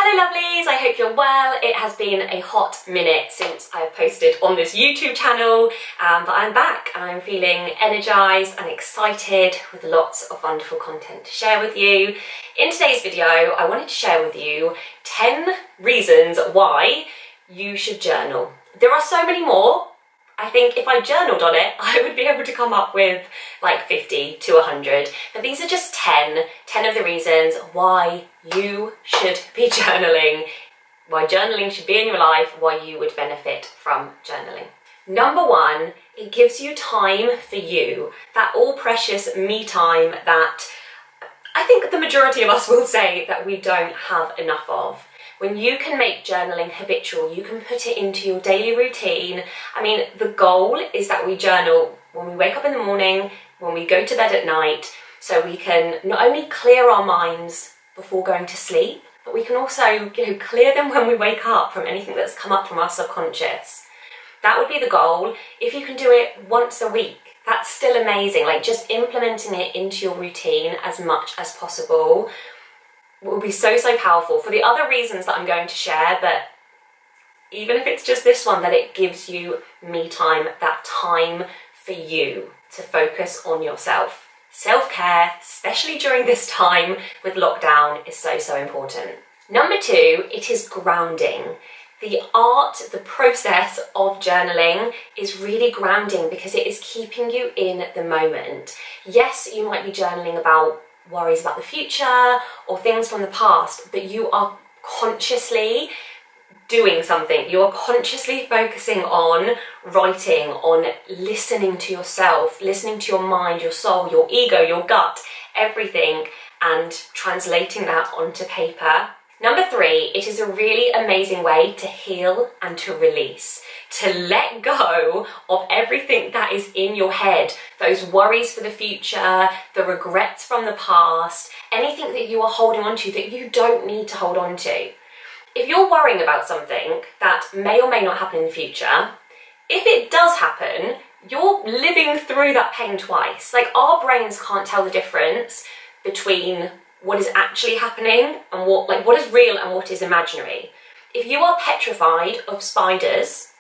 Hello lovelies, I hope you're well. It has been a hot minute since I've posted on this YouTube channel, but I'm back and I'm feeling energised and excited with lots of wonderful content to share with you. In today's video, I wanted to share with you 10 reasons why you should journal. There are so many more. I think if I journaled on it, I would be able to come up with like 50 to 100. But these are just 10 of the reasons why you should be journaling, why journaling should be in your life, why you would benefit from journaling. Number one, it gives you time for you, that all precious me time that I think the majority of us will say that we don't have enough of. When you can make journaling habitual, you can put it into your daily routine. I mean, the goal is that we journal when we wake up in the morning, when we go to bed at night, so we can not only clear our minds before going to sleep, but we can also, clear them when we wake up from anything that's come up from our subconscious. That would be the goal. If you can do it once a week, that's still amazing. Like, just implementing it into your routine as much as possible will be so powerful for the other reasons that I'm going to share, but even if it's just this one, that it gives you me time, that time for you to focus on yourself. Self-care, especially during this time with lockdown, is so important. Number two, it is grounding. The art, the process of journaling is really grounding because it is keeping you in the moment. Yes, you might be journaling about worries about the future or things from the past, but you are consciously doing something. You are consciously focusing on writing, on listening to yourself, listening to your mind, your soul, your ego, your gut, everything, and translating that onto paper. Number three, it is a really amazing way to heal and to release, to let go of everything that is in your head, those worries for the future, the regrets from the past, anything that you are holding on to that you don't need to hold on to. If you're worrying about something that may or may not happen in the future, if it does happen, you're living through that pain twice. Like, our brains can't tell the difference between what is actually happening and what is real and what is imaginary. If you are petrified of spiders,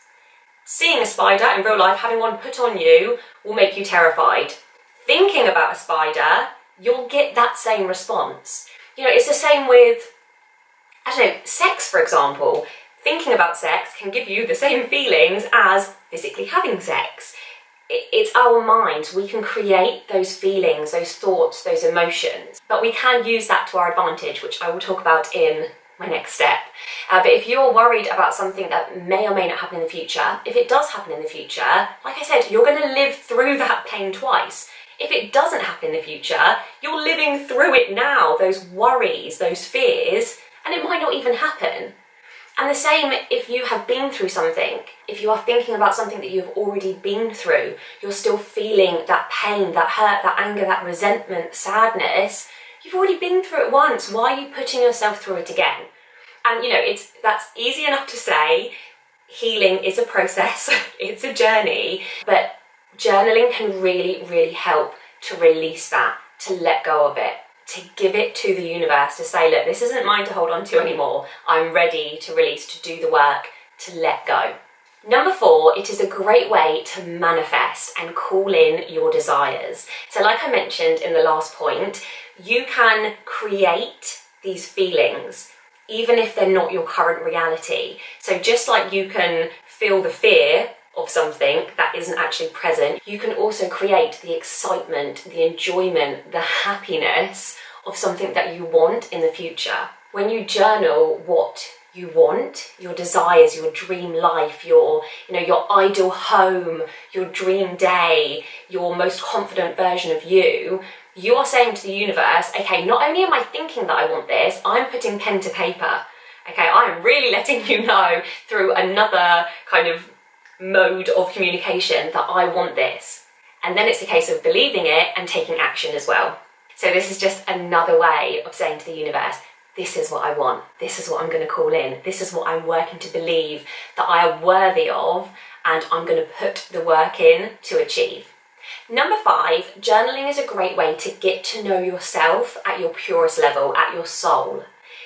seeing a spider in real life, having one put on you, will make you terrified. Thinking about a spider, you'll get that same response. It's the same with, sex, for example. Thinking about sex can give you the same feelings as physically having sex. It's our minds. We can create those feelings, those thoughts, those emotions, but we can use that to our advantage, which I will talk about in my next step. But if you're worried about something that may or may not happen in the future, if it does happen in the future, like I said, you're going to live through that pain twice. If it doesn't happen in the future, you're living through it now, those worries, those fears, and it might not even happen. And the same if you have been through something, if you are thinking about something that you've already been through, you're still feeling that pain, that hurt, that anger, that resentment, sadness, you've already been through it once. Why are you putting yourself through it again? And that's easy enough to say. Healing is a process, it's a journey, but journaling can really help to release that, to let go of it, to give it to the universe, to say, look, this isn't mine to hold on to anymore. I'm ready to release, to do the work, to let go. Number four, it is a great way to manifest and call in your desires. So like I mentioned in the last point, you can create these feelings even if they're not your current reality. So just like you can feel the fear of something that isn't actually present, you can also create the excitement, the enjoyment, the happiness of something that you want in the future. When you journal what you want, your desires, your dream life, your ideal home, your dream day, your most confident version of you, you are saying to the universe, okay, not only am I thinking that I want this, I'm putting pen to paper. Okay, I am really letting you know through another kind of mode of communication that I want this. And then it's a case of believing it and taking action as well. So this is just another way of saying to the universe, this is what I want, this is what I'm going to call in, this is what I'm working to believe that I am worthy of, and I'm going to put the work in to achieve. Number five, journaling is a great way to get to know yourself at your purest level, at your soul.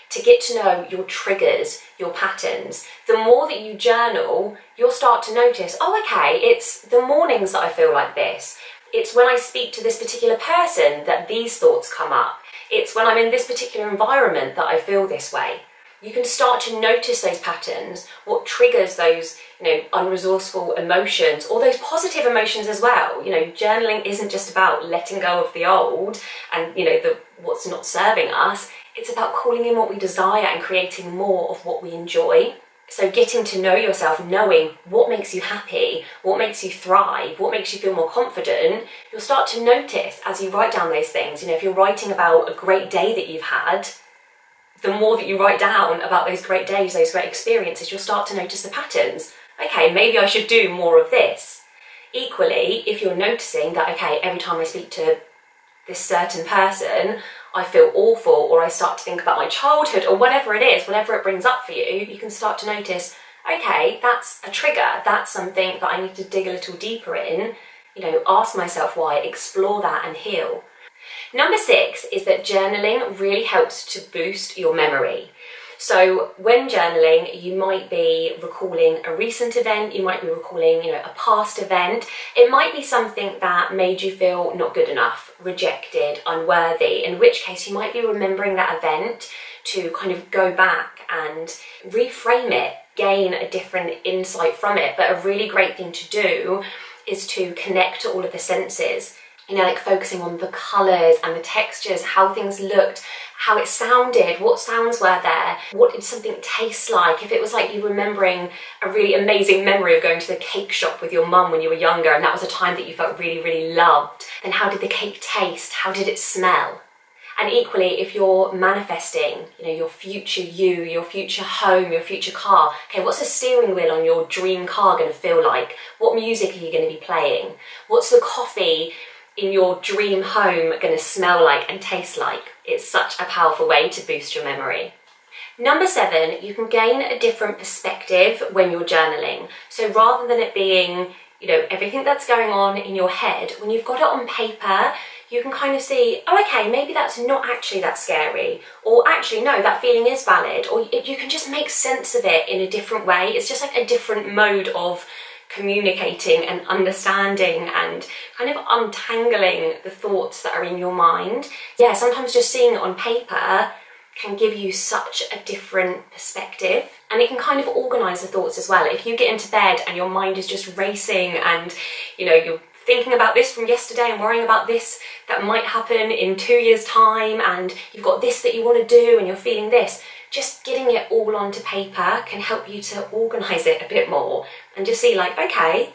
to get to know your triggers, your patterns. The more that you journal, you'll start to notice, oh, okay, it's the mornings that I feel like this. It's when I speak to this particular person that these thoughts come up. It's when I'm in this particular environment that I feel this way. You can start to notice those patterns, what triggers those, unresourceful emotions, or those positive emotions as well. Journaling isn't just about letting go of the old and, what's not serving us. It's about calling in what we desire and creating more of what we enjoy. So getting to know yourself, knowing what makes you happy, what makes you thrive, what makes you feel more confident, you'll start to notice as you write down those things. If you're writing about a great day that you've had, the more that you write down about those great days, those great experiences, you'll start to notice the patterns. Okay, maybe I should do more of this. Equally, if you're noticing that, okay, every time I speak to this certain person, I feel awful, or I start to think about my childhood, or whatever it is, whatever it brings up for you, you can start to notice, okay, that's a trigger, that's something that I need to dig a little deeper in, ask myself why, explore that and heal. Number 6 is that journaling really helps to boost your memory. So when journaling, you might be recalling a recent event, you might be recalling, a past event. It might be something that made you feel not good enough, rejected, unworthy, in which case you might be remembering that event to kind of go back and reframe it, gain a different insight from it. But a really great thing to do is to connect to all of the senses. Like focusing on the colours and the textures, how things looked, how it sounded, what sounds were there, what did something taste like. If it was like you remembering a really amazing memory of going to the cake shop with your mum when you were younger and that was a time that you felt really, really loved, then how did the cake taste? How did it smell? And equally, if you're manifesting, your future you, your future home, your future car, okay, what's the steering wheel on your dream car going to feel like? What music are you going to be playing? What's the coffee in your dream home going to smell like and taste like? It's such a powerful way to boost your memory. Number 7, you can gain a different perspective when you're journaling. So rather than it being, everything that's going on in your head, when you've got it on paper, you can kind of see, oh, okay, maybe that's not actually that scary. Or actually, no, that feeling is valid. Or you can just make sense of it in a different way. It's just like a different mode of communicating and understanding and kind of untangling the thoughts that are in your mind. Yeah, sometimes just seeing it on paper can give you such a different perspective, and it can kind of organise the thoughts as well. If you get into bed and your mind is just racing and you're thinking about this from yesterday and worrying about this that might happen in 2 years' time, and you've got this that you want to do and you're feeling this, just getting it all onto paper can help you to organise it a bit more and just see like, okay,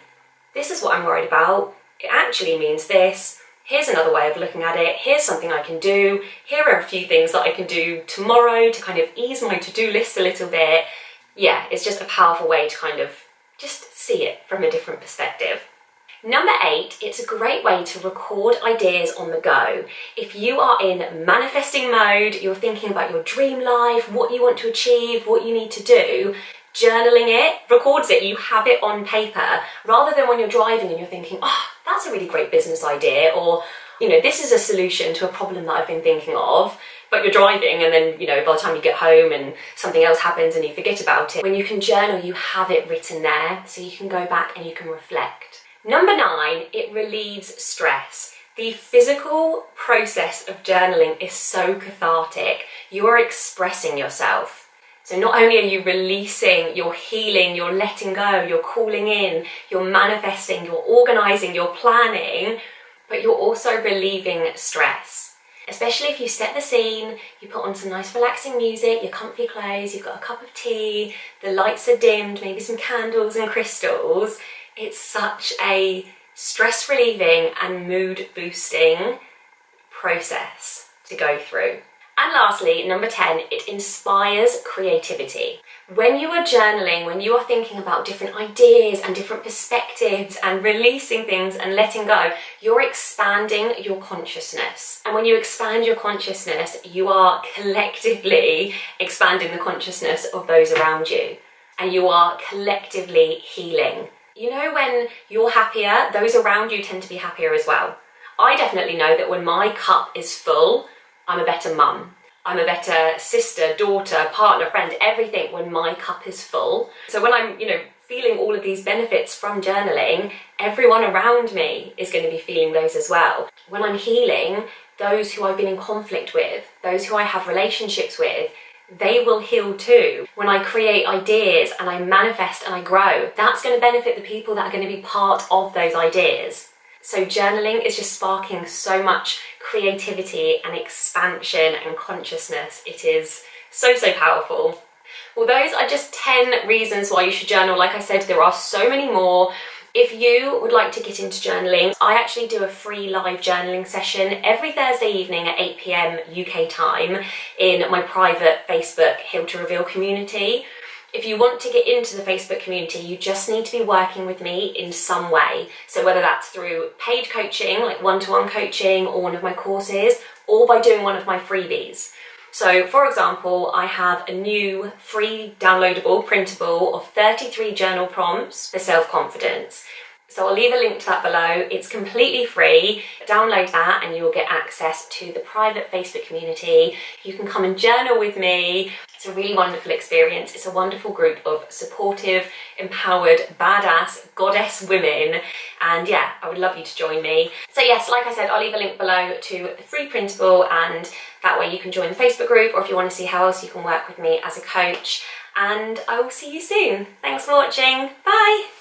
this is what I'm worried about. It actually means this. Here's another way of looking at it. Here's something I can do. Here are a few things that I can do tomorrow to kind of ease my to-do list a little bit. Yeah, it's just a powerful way to kind of just see it from a different perspective. Number 8, it's a great way to record ideas on the go. If you are in manifesting mode, you're thinking about your dream life, what you want to achieve, what you need to do, journaling it records it. You have it on paper rather than when you're driving and you're thinking, oh, that's a really great business idea, or this is a solution to a problem that I've been thinking of. But you're driving and then, by the time you get home and something else happens and you forget about it. When you can journal, you have it written there so you can go back and you can reflect. Number 9, it relieves stress. The physical process of journaling is so cathartic. You are expressing yourself. So not only are you releasing, you're healing, you're letting go, you're calling in, you're manifesting, you're organising, you're planning, but you're also relieving stress. Especially if you set the scene, you put on some nice relaxing music, your comfy clothes, you've got a cup of tea, the lights are dimmed, maybe some candles and crystals. It's such a stress relieving and mood boosting process to go through. And lastly, number 10, it inspires creativity. When you are journaling, when you are thinking about different ideas and different perspectives and releasing things and letting go, you're expanding your consciousness. And when you expand your consciousness, you are collectively expanding the consciousness of those around you. And you are collectively healing. When you're happier, those around you tend to be happier as well. I definitely know that when my cup is full, I'm a better mum. I'm a better sister, daughter, partner, friend, everything when my cup is full. So when I'm, feeling all of these benefits from journaling, everyone around me is going to be feeling those as well. When I'm healing, those who I've been in conflict with, those who I have relationships with, they will heal too. When I create ideas and I manifest and I grow, that's going to benefit the people that are going to be part of those ideas. So journaling is just sparking so much creativity and expansion and consciousness. It is so, so powerful. Well, those are just 10 reasons why you should journal. Like I said, there are so many more. If you would like to get into journaling, I actually do a free live journaling session every Thursday evening at 8 PM UK time in my private Facebook Heal to Reveal community. If you want to get into the Facebook community, you just need to be working with me in some way. So whether that's through paid coaching, like one-to-one coaching, or one of my courses, or by doing one of my freebies. So for example, I have a new free downloadable printable of 33 journal prompts for self-confidence. So I'll leave a link to that below. It's completely free. Download that and you'll get access to the private Facebook community. You can come and journal with me. It's a really wonderful experience. It's a wonderful group of supportive, empowered, badass, goddess women. And yeah, I would love you to join me. So yes, like I said, I'll leave a link below to the free printable, and that way you can join the Facebook group, or if you want to see how else you can work with me as a coach. And I will see you soon. Thanks for watching. Bye.